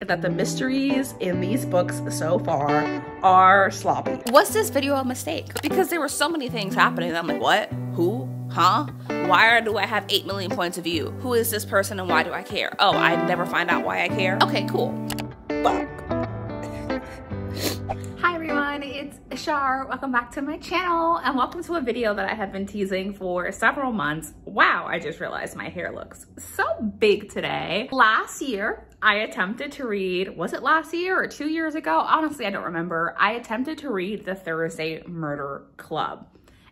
that the mysteries in these books so far are sloppy. Was this video a mistake? Because there were so many things happening. I'm like, what? Who? Huh? Why do I have 8 million points of view? Who is this person and why do I care? Oh, I never find out why I care? Okay, cool. Hi everyone, it's Shar. Welcome back to my channel and welcome to a video that I have been teasing for several months. Wow, I just realized my hair looks so big today. Last year, I attempted to read, was it last year or 2 years ago? Honestly, I don't remember. I attempted to read The Thursday Murder Club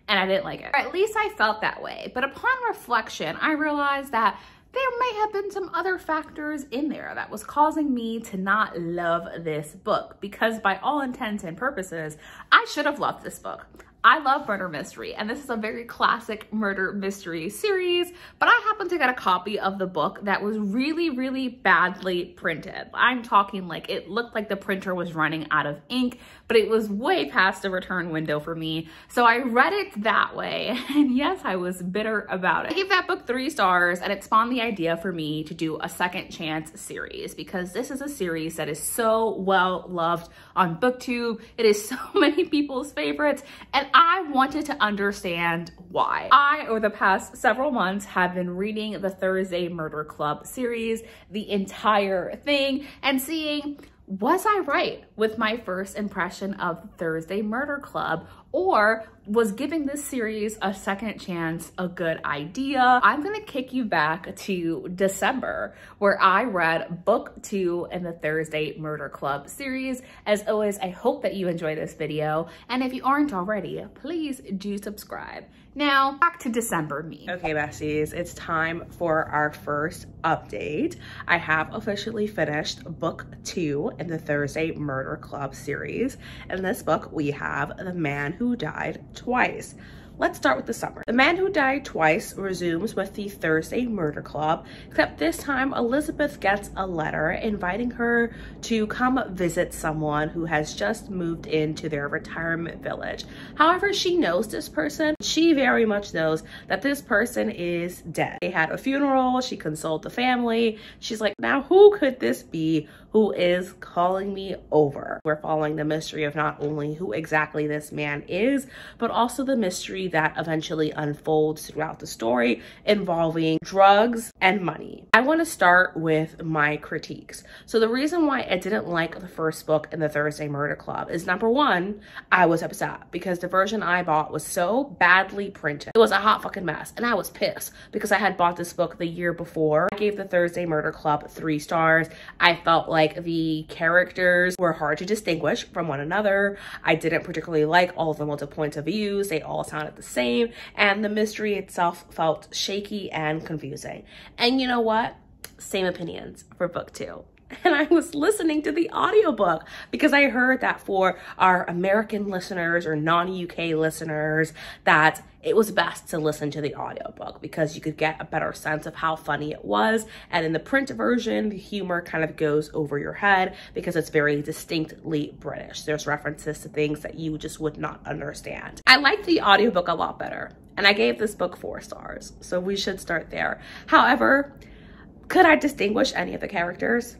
and I didn't like it. Or at least I felt that way. But upon reflection, I realized that there may have been some other factors in there that was causing me to not love this book, because by all intents and purposes, I should have loved this book. I love murder mystery, and this is a very classic murder mystery series, but I happened to get a copy of the book that was really, really badly printed. I'm talking like it looked like the printer was running out of ink, but it was way past the return window for me. So I read it that way, and yes, I was bitter about it. I gave that book 3 stars, and it spawned the idea for me to do a second chance series, because this is a series that is so well loved on booktube. It is so many people's favorites, and I wanted to understand why. I, over the past several months, have been reading the Thursday Murder Club series, the entire thing, and seeing, was I right with my first impression of Thursday Murder Club, or was giving this series a second chance a good idea? I'm gonna kick you back to December, where I read book 2 in the Thursday Murder Club series. As always, I hope that you enjoy this video, and if you aren't already, please do subscribe. Now, back to December me. Okay, besties, it's time for our first update. I have officially finished book 2 in the Thursday Murder Club series. In this book, we have The Man Who Died Twice. Let's start with the summary. The Man Who Died Twice resumes with the Thursday Murder Club, except this time Elizabeth gets a letter inviting her to come visit someone who has just moved into their retirement village. However, she knows this person. She very much knows that this person is dead. They had a funeral. She consoled the family. She's like, now who could this be who is calling me over? We're following the mystery of not only who exactly this man is, but also the mystery that eventually unfolds throughout the story involving drugs and money. I want to start with my critiques. So the reason why I didn't like the first book in the Thursday Murder Club is, number one, I was upset because the version I bought was so badly printed. It was a hot fucking mess, and I was pissed because I had bought this book the year before. I gave the Thursday Murder Club 3 stars. I felt like the characters were hard to distinguish from one another. I didn't particularly like all of the multiple points of views. They all sounded the same, and the mystery itself felt shaky and confusing. And you know what? Same opinions for book 2. And I was listening to the audiobook because I heard that for our American listeners or non-UK listeners, that it was best to listen to the audiobook because you could get a better sense of how funny it was. And in the print version, the humor kind of goes over your head because it's very distinctly British. There's references to things that you just would not understand. I liked the audiobook a lot better, and I gave this book 4 stars. So we should start there. However, could I distinguish any of the characters?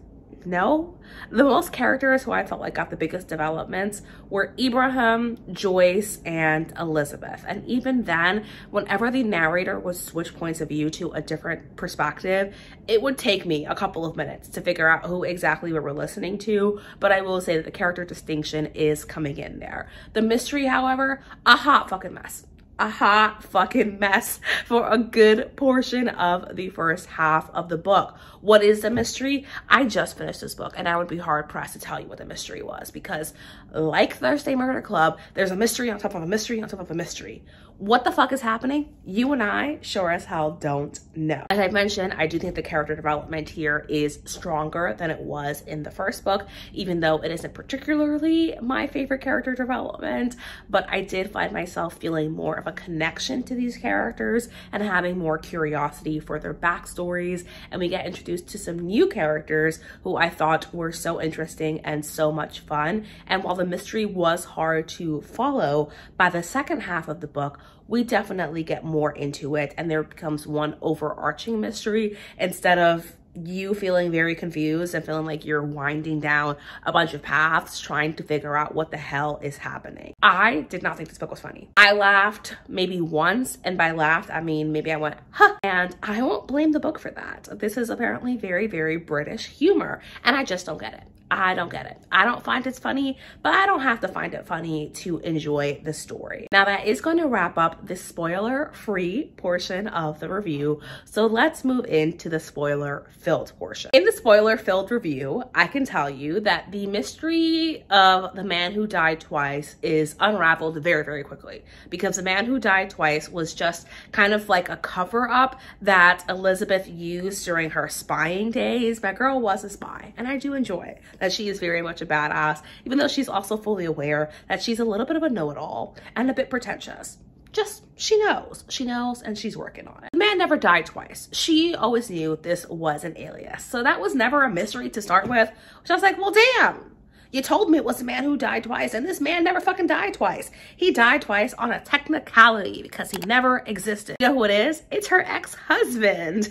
No. The most characters who I felt like got the biggest developments were Ibrahim, Joyce, and Elizabeth. And even then, whenever the narrator would switch points of view to a different perspective, it would take me a couple of minutes to figure out who exactly we were listening to. But I will say that the character distinction is coming in there. The mystery, however, a hot fucking mess. A hot fucking mess for a good portion of the first half of the book. What is the mystery? I just finished this book, and I would be hard pressed to tell you what the mystery was, because like Thursday Murder Club, there's a mystery on top of a mystery on top of a mystery. What the fuck is happening? You and I sure as hell don't know. As I mentioned, I do think the character development here is stronger than it was in the first book, even though it isn't particularly my favorite character development, but I did find myself feeling more of a connection to these characters and having more curiosity for their backstories, and we get introduced to some new characters who I thought were so interesting and so much fun. And while the mystery was hard to follow, by the second half of the book, we definitely get more into it, and there becomes one overarching mystery instead of you feeling very confused and feeling like you're winding down a bunch of paths trying to figure out what the hell is happening. I did not think this book was funny. I laughed maybe once, and by laughed, I mean maybe I went, huh, and I won't blame the book for that. This is apparently very, very British humor, and I just don't get it. I don't get it. I don't find it funny, but I don't have to find it funny to enjoy the story. Now that is going to wrap up the spoiler-free portion of the review. So let's move into the spoiler-filled portion. In the spoiler-filled review, I can tell you that the mystery of the man who died twice is unraveled very, very quickly, because the man who died twice was just kind of like a cover-up that Elizabeth used during her spying days. My girl was a spy, and I do enjoy that she is very much a badass, even though she's also fully aware that she's a little bit of a know-it-all and a bit pretentious. Just, she knows, and she's working on it. The man never died twice. She always knew this was an alias. So that was never a mystery to start with, which I was like, well, damn. You told me it was a man who died twice, and this man never fucking died twice. He died twice on a technicality because he never existed. You know who it is? It's her ex-husband.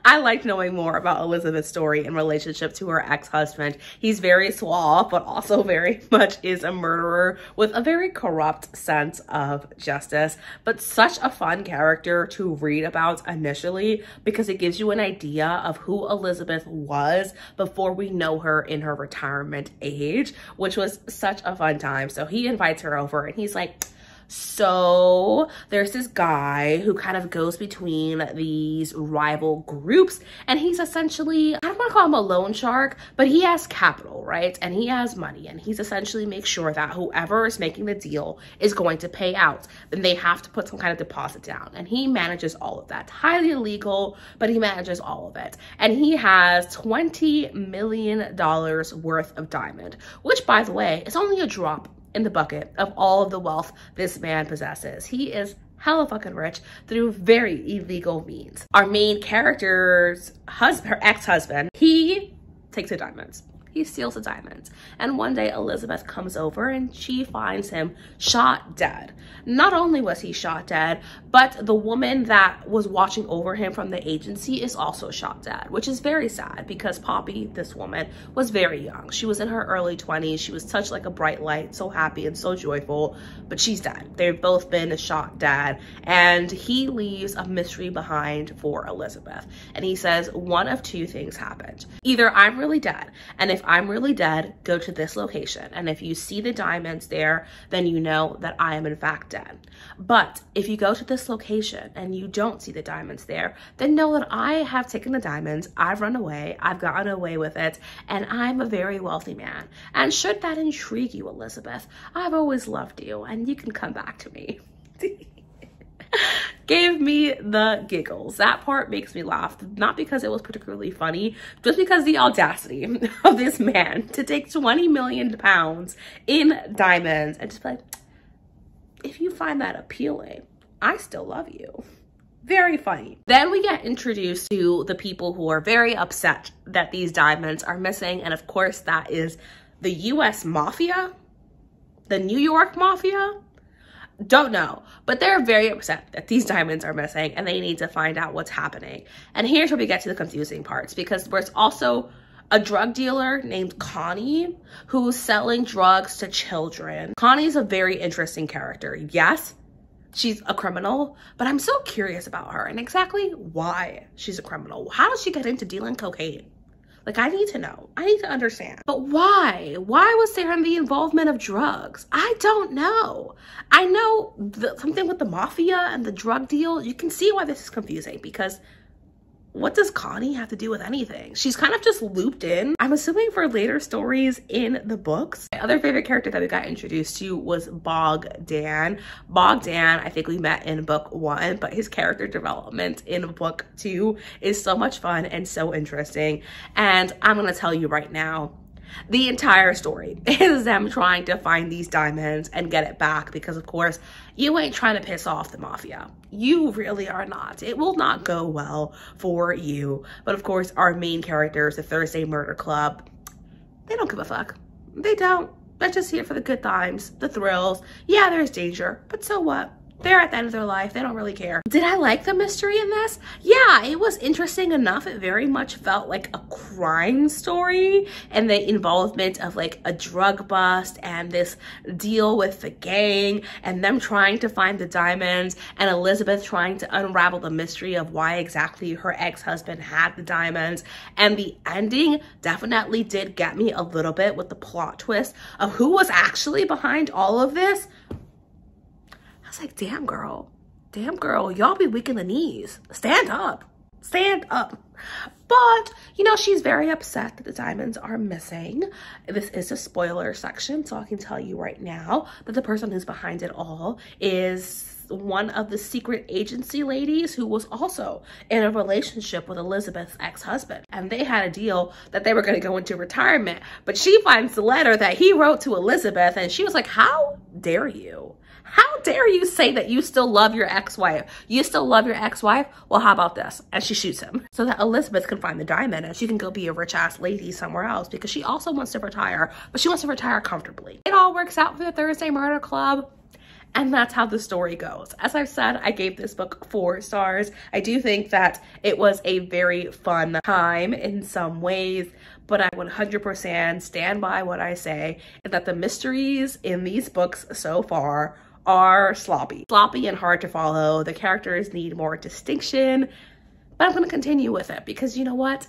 I like knowing more about Elizabeth's story in relationship to her ex-husband. He's very suave, but also very much is a murderer with a very corrupt sense of justice, but such a fun character to read about initially because it gives you an idea of who Elizabeth was before we know her in her retirement age, which was such a fun time. So he invites her over and he's like, so there's this guy who kind of goes between these rival groups, and he's essentially, I don't want to call him a loan shark, but he has capital, right? And he has money, and he's essentially makes sure that whoever is making the deal is going to pay out. Then they have to put some kind of deposit down, and he manages all of that. Highly illegal, but he manages all of it. And he has $20 million worth of diamond, which, by the way, is only a drop in the bucket of all of the wealth this man possesses. He is hella fucking rich through very illegal means. Our main character's husband, her ex-husband, he takes the diamonds. He steals the diamonds. And one day Elizabeth comes over and she finds him shot dead. Not only was he shot dead, but the woman that was watching over him from the agency is also shot dead, which is very sad because Poppy, this woman, was very young. She was in her early 20s. She was touched like a bright light, so happy and so joyful, but she's dead. They've both been shot dead, and he leaves a mystery behind for Elizabeth. And he says one of two things happened. Either I'm really dead, and if I'm really dead, go to this location. And if you see the diamonds there, then you know that I am in fact dead. But if you go to this location and you don't see the diamonds there, then know that I have taken the diamonds, I've run away, I've gotten away with it, and I'm a very wealthy man. And should that intrigue you, Elizabeth, I've always loved you, and you can come back to me. Gave me the giggles. That part makes me laugh, not because it was particularly funny, just because the audacity of this man to take 20 million pounds in diamonds and just be like, if you find that appealing, I still love you. Very funny. Then we get introduced to the people who are very upset that these diamonds are missing, and of course that is the US Mafia, the New York Mafia. Don't know, but they're very upset that these diamonds are missing and they need to find out what's happening. And here's where we get to the confusing parts, because there's also a drug dealer named Connie who's selling drugs to children. Connie's a very interesting character. Yes, she's a criminal, but I'm so curious about her and exactly why she's a criminal. How did she get into dealing cocaine? Like, I need to know. I need to understand. But why? Why was there the involvement of drugs? I don't know. I know something with the mafia and the drug deal. You can see why this is confusing, because what does Connie have to do with anything? She's kind of just looped in, I'm assuming, for later stories in the books. My other favorite character that we got introduced to was Bogdan. Bogdan, I think we met in book 1, but his character development in book 2 is so much fun and so interesting. And I'm gonna tell you right now, the entire story is them trying to find these diamonds and get it back, because of course you ain't trying to piss off the mafia. You really are not. It will not go well for you. But of course our main characters, the Thursday Murder Club, they don't give a fuck. They don't. They're just here for the good times, the thrills. Yeah, there's danger, but so what? They're at the end of their life. They don't really care. Did I like the mystery in this? Yeah, it was interesting enough. It very much felt like a crime story and the involvement of like a drug bust and this deal with the gang and them trying to find the diamonds and Elizabeth trying to unravel the mystery of why exactly her ex-husband had the diamonds. And the ending definitely did get me a little bit with the plot twist of who was actually behind all of this. I was like, damn girl, y'all be weak in the knees. Stand up. But, you know, she's very upset that the diamonds are missing. This is a spoiler section, so I can tell you right now that the person who's behind it all is one of the secret agency ladies who was also in a relationship with Elizabeth's ex-husband. And they had a deal that they were going to go into retirement. But she finds the letter that he wrote to Elizabeth and she was like, how dare you? How dare you say that you still love your ex-wife? You still love your ex-wife? Well, how about this? And she shoots him so that Elizabeth can find the diamond and she can go be a rich-ass lady somewhere else because she also wants to retire, but she wants to retire comfortably. It all works out for the Thursday Murder Club. And that's how the story goes. As I've said, I gave this book 4 stars. I do think that it was a very fun time in some ways, but I 100% stand by what I say, that the mysteries in these books so far are sloppy and hard to follow. The characters need more distinction, but I'm going to continue with it because you know what?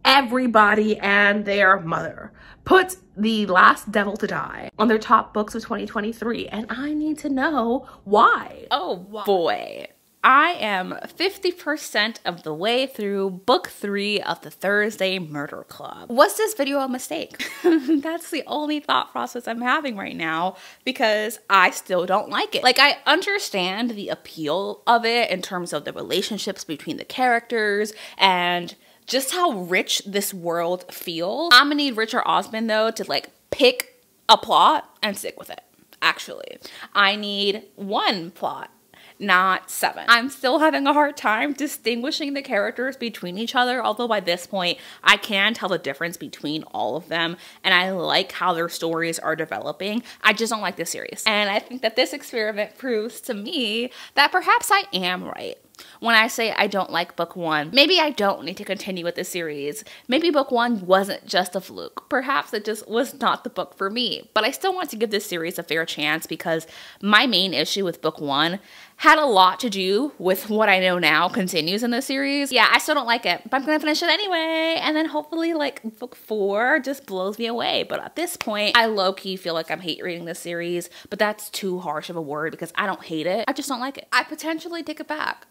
Everybody and their mother put The Last Devil to Die on their top books of 2023, and I need to know why. Oh boy. I am 50% of the way through book 3 of the Thursday Murder Club. Was this video a mistake? That's the only thought process I'm having right now because I still don't like it. Like, I understand the appeal of it in terms of the relationships between the characters and just how rich this world feels. I'm gonna need Richard Osman though to like pick a plot and stick with it. Actually, I need 1 plot, not 7. I'm still having a hard time distinguishing the characters between each other, although by this point I can tell the difference between all of them and I like how their stories are developing. I just don't like this series. And I think that this experiment proves to me that perhaps I am right when I say I don't like book 1. Maybe I don't need to continue with the series. Maybe book 1 wasn't just a fluke. Perhaps it just was not the book for me. But I still want to give this series a fair chance because my main issue with book 1 had a lot to do with what I know now continues in the series. Yeah, I still don't like it, but I'm gonna finish it anyway. And then hopefully like book 4 just blows me away. But at this point, I low-key feel like I'm hate reading this series, but that's too harsh of a word because I don't hate it. I just don't like it. I potentially take it back.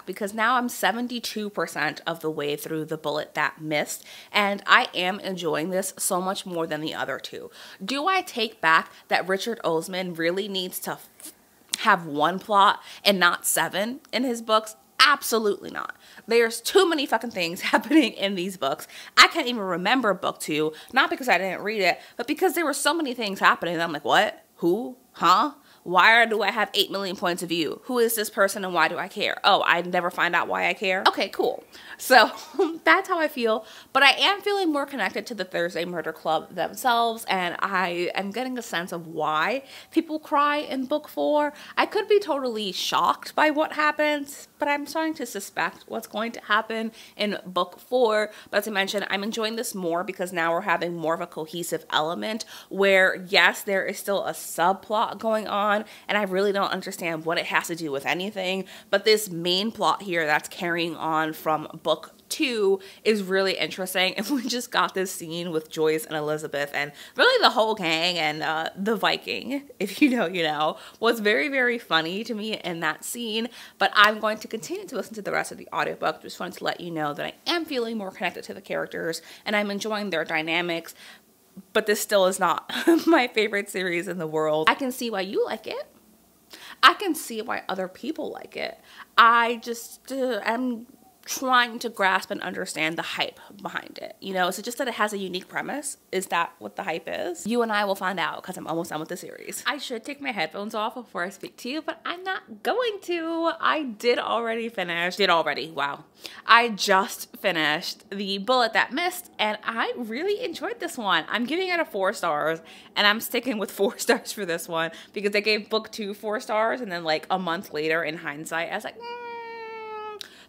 Because now I'm 72% of the way through The Bullet That Missed, and I am enjoying this so much more than the other 2. Do I take back that Richard Osman really needs to have 1 plot and not 7 in his books? Absolutely not. There's too many fucking things happening in these books. I can't even remember book 2, not because I didn't read it, but because there were so many things happening that I'm like, what? Who? Huh? Why do I have 8 million points of view? Who is this person and why do I care? Oh, I never find out why I care? Okay, cool. So that's how I feel. But I am feeling more connected to the Thursday Murder Club themselves, and I am getting a sense of why people cry in book 4. I could be totally shocked by what happens, but I'm starting to suspect what's going to happen in book 4. But as I mentioned, I'm enjoying this more because now we're having more of a cohesive element where, yes, there is still a subplot going on, and I really don't understand what it has to do with anything, but this main plot here that's carrying on from book 2 is really interesting. And we just got this scene with Joyce and Elizabeth and really the whole gang and the Viking, if you know, you know, was very, very funny to me in that scene. But I'm going to continue to listen to the rest of the audiobook. Just wanted to let you know that I am feeling more connected to the characters and I'm enjoying their dynamics. But this still is not my favorite series in the world. I can see why you like it. I can see why other people like it. I just am trying to grasp and understand the hype behind it. You know, is it just that it has a unique premise? Is that what the hype is? You and I will find out because I'm almost done with the series. I should take my headphones off before I speak to you, but I'm not going to. I just finished The Bullet That Missed, and I really enjoyed this one. I'm giving it a 4 stars, and I'm sticking with 4 stars for this one because they gave book 2 4 stars, and then like a month later in hindsight, I was like,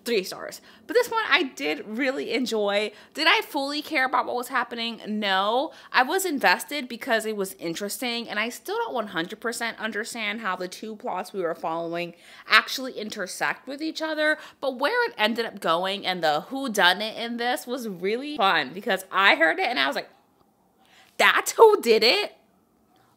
3 stars. But this one I did really enjoy. Did I fully care about what was happening? No. I was invested because it was interesting, and I still don't 100% understand how the 2 plots we were following actually intersect with each other, but where it ended up going and the whodunit in this was really fun because I heard it and I was like, that's who did it?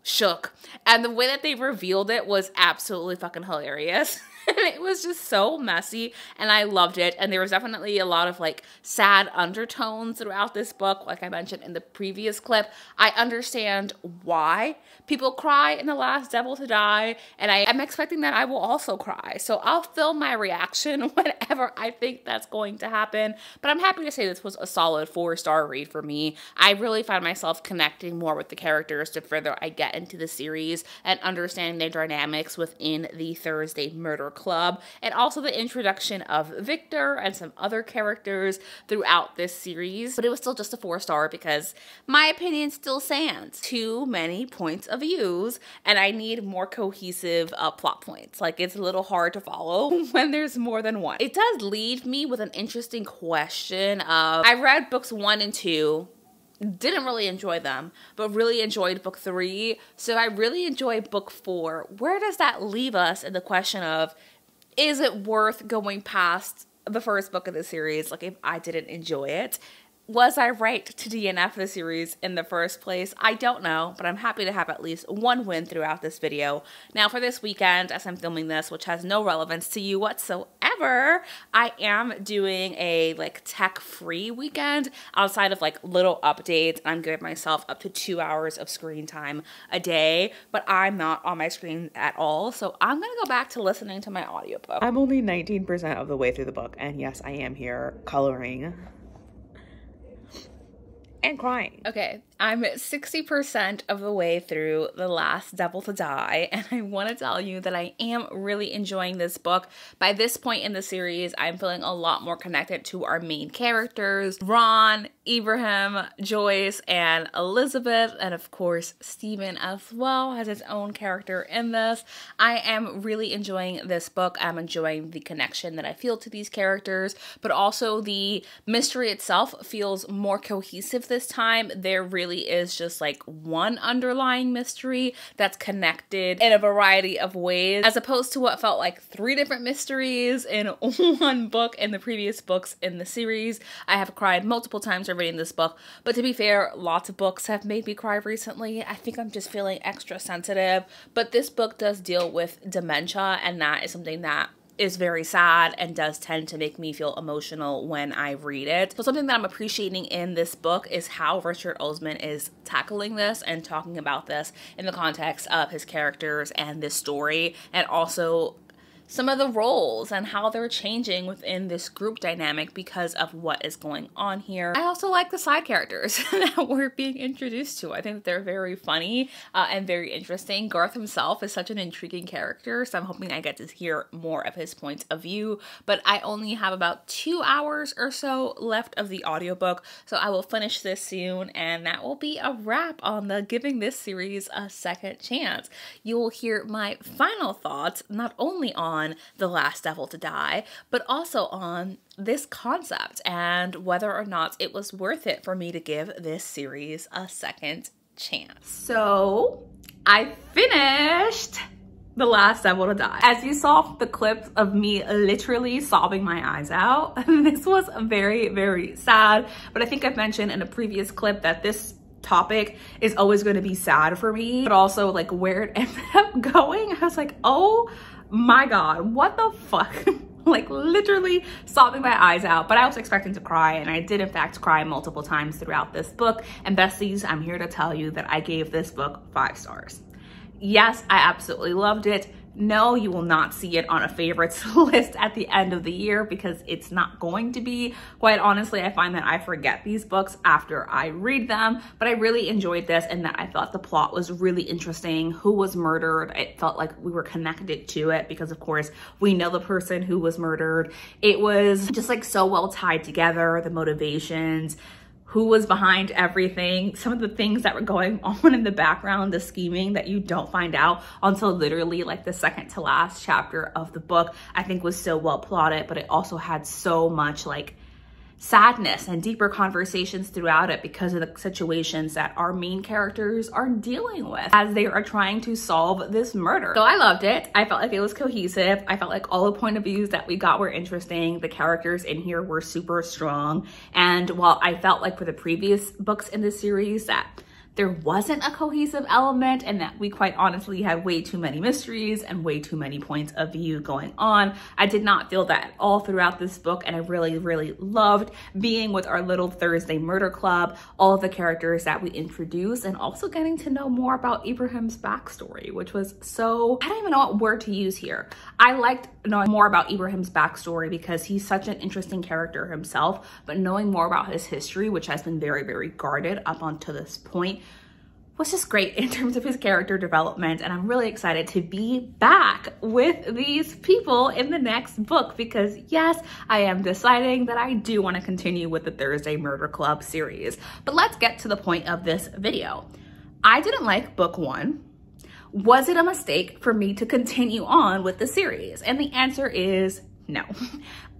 Shook. And the way that they revealed it was absolutely fucking hilarious. And it was just so messy, and I loved it. And there was definitely a lot of like sad undertones throughout this book. Like I mentioned in the previous clip, I understand why people cry in The Last Devil to Die, and I am expecting that I will also cry. So I'll film my reaction whenever I think that's going to happen. But I'm happy to say this was a solid 4-star read for me. I really found myself connecting more with the characters the further I get into the series and understanding their dynamics within the Thursday Murder Club, and also the introduction of Victor and some other characters throughout this series. But it was still just a 4-star because my opinion still stands. Too many points of views, and I need more cohesive plot points. Like, it's a little hard to follow when there's more than one. It does leave me with an interesting question of, I read books 1 and 2, didn't really enjoy them, but really enjoyed book 3. So I really enjoyed book 4. Where does that leave us in the question of, is it worth going past the first book of the series? Like, if I didn't enjoy it, was I right to DNF the series in the first place? I don't know, but I'm happy to have at least one win throughout this video. Now for this weekend, as I'm filming this, which has no relevance to you whatsoever, I am doing a like tech-free weekend outside of like little updates. I'm giving myself up to 2 hours of screen time a day, but I'm not on my screen at all. So I'm gonna go back to listening to my audiobook. I'm only 19% of the way through the book, and yes, I am here coloring and crying. Okay, I'm 60% of the way through The Last Devil to Die, and I want to tell you that I am really enjoying this book. By this point in the series, I'm feeling a lot more connected to our main characters, Ron, Ibrahim, Joyce, and Elizabeth, and of course, Stephen as well has his own character in this. I am really enjoying this book. I'm enjoying the connection that I feel to these characters, but also the mystery itself feels more cohesive this time. There really is just like one underlying mystery that's connected in a variety of ways, as opposed to what felt like 3 different mysteries in one book in the previous books in the series. I have cried multiple times reading this book, but to be fair, lots of books have made me cry recently. I think I'm just feeling extra sensitive, but this book does deal with dementia, and that is something that is very sad and does tend to make me feel emotional when I read it. So something that I'm appreciating in this book is how Richard Osman is tackling this and talking about this in the context of his characters and this story, and also some of the roles and how they're changing within this group dynamic because of what is going on here. I also like the side characters that we're being introduced to. I think they're very funny and very interesting. Garth himself is such an intriguing character, so I'm hoping I get to hear more of his points of view, but I only have about 2 hours or so left of the audiobook, so I will finish this soon, and that will be a wrap on the giving this series a second chance. You will hear my final thoughts, not only on The Last Devil to Die, but also on this concept and whether or not it was worth it for me to give this series a second chance. So I finished The Last Devil to Die. As you saw the clips of me literally sobbing my eyes out, this was very, very sad. But I think I've mentioned in a previous clip that this topic is always going to be sad for me, but also like where it ended up going, I was like, oh my God, what the fuck? Like literally sobbing my eyes out, but I was expecting to cry, and I did in fact cry multiple times throughout this book. And besties, I'm here to tell you that I gave this book 5 stars. Yes, I absolutely loved it. No, you will not see it on a favorites list at the end of the year because it's not going to be. Quite honestly, I find that I forget these books after I read them, but I really enjoyed this and that I thought the plot was really interesting. Who was murdered? It felt like we were connected to it because of course we know the person who was murdered. It was just like so well tied together, the motivations, who was behind everything, some of the things that were going on in the background, the scheming that you don't find out until literally like the second to last chapter of the book, I think was so well plotted, but it also had so much like sadness and deeper conversations throughout it because of the situations that our main characters are dealing with as they are trying to solve this murder. So I loved it. I felt like it was cohesive. I felt like all the point of views that we got were interesting. The characters in here were super strong. And while I felt like for the previous books in this series that there wasn't a cohesive element and that we quite honestly had way too many mysteries and way too many points of view going on, I did not feel that all throughout this book, and I really, really loved being with our little Thursday murder club, all of the characters that we introduced, and also getting to know more about Ibrahim's backstory, which was so, I don't even know what word to use here. I liked knowing more about Ibrahim's backstory because he's such an interesting character himself, but knowing more about his history, which has been very, very guarded up until this point, was just great in terms of his character development. And I'm really excited to be back with these people in the next book because yes, I am deciding that I do want to continue with the Thursday Murder Club series. But let's get to the point of this video. I didn't like book 1. Was it a mistake for me to continue on with the series? And the answer is no.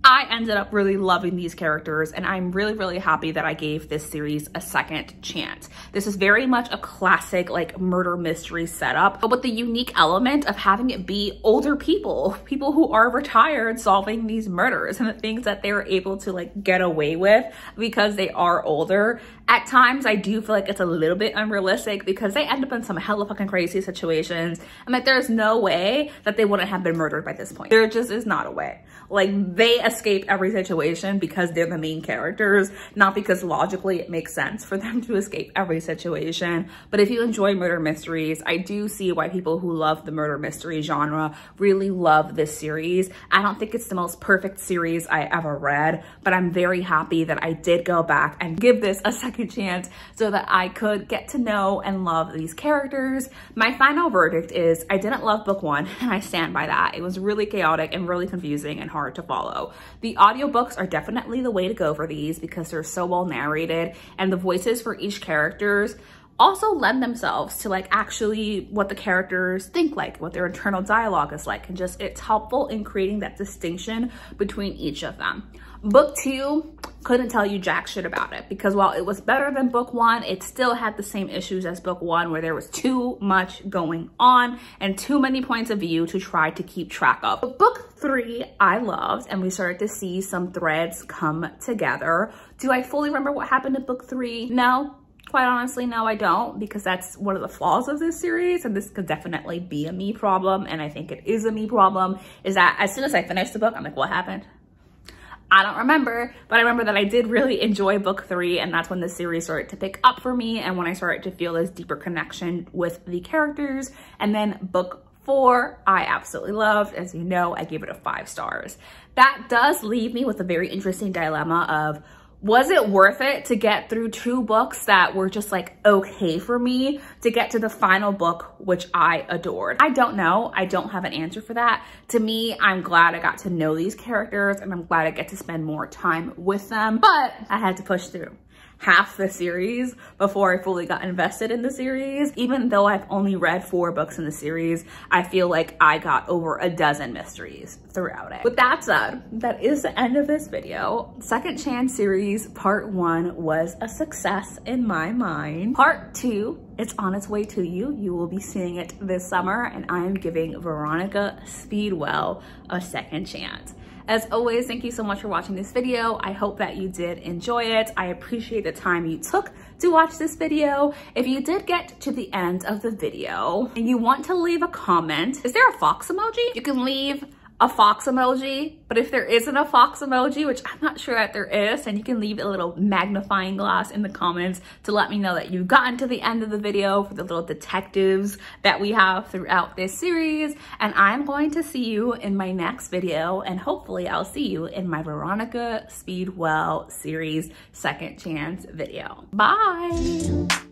I ended up really loving these characters and I'm really, really happy that I gave this series a second chance. This is very much a classic like murder mystery setup, but with the unique element of having it be older people who are retired solving these murders and the things that they're able to like get away with because they are older. At times I do feel like it's a little bit unrealistic because they end up in some hella fucking crazy situations and like there's no way that they wouldn't have been murdered by this point. There just is not a way. Like they escape every situation because they're the main characters, not because logically it makes sense for them to escape every situation. But if you enjoy murder mysteries, I do see why people who love the murder mystery genre really love this series. I don't think it's the most perfect series I ever read, but I'm very happy that I did go back and give this a second chance so that I could get to know and love these characters. My final verdict is I didn't love book 1 and I stand by that. It was really chaotic and really confusing and hard to follow. The audiobooks are definitely the way to go for these because they're so well narrated and the voices for each characters also lend themselves to like actually what the characters think like, what their internal dialogue is like, and just it's helpful in creating that distinction between each of them. Book 2, couldn't tell you jack shit about it because while it was better than book 1, it still had the same issues as book 1 where there was too much going on and too many points of view to try to keep track of. But book 3, I loved and we started to see some threads come together. Do I fully remember what happened in book 3? No. Quite honestly, no, I don't, because that's one of the flaws of this series, and this could definitely be a me problem, and I think it is a me problem, is that as soon as I finished the book, I'm like, what happened? I don't remember, but I remember that I did really enjoy book 3, and that's when the series started to pick up for me, and when I started to feel this deeper connection with the characters. And then book 4, I absolutely loved. As you know, I gave it a 5 stars. That does leave me with a very interesting dilemma of, was it worth it to get through 2 books that were just like okay for me to get to the final book, which I adored? I don't know. I don't have an answer for that. To me, I'm glad I got to know these characters and I'm glad I get to spend more time with them, but I had to push through half the series before I fully got invested in the series. Even though I've only read 4 books in the series, I feel like I got over a dozen mysteries throughout it. With that said, that is the end of this video. Second Chance series part 1 was a success in my mind. Part 2, it's on its way to you. You will be seeing it this summer, and I am giving Veronica Speedwell a second chance. As always, thank you so much for watching this video. I hope that you did enjoy it. I appreciate the time you took to watch this video. If you did get to the end of the video and you want to leave a comment, is there a fox emoji? You can leave a fox emoji, but if there isn't a fox emoji, which I'm not sure that there is, then you can leave a little magnifying glass in the comments to let me know that you've gotten to the end of the video for the little detectives that we have throughout this series. And I'm going to see you in my next video, and hopefully I'll see you in my Veronica Speedwell series second chance video. Bye.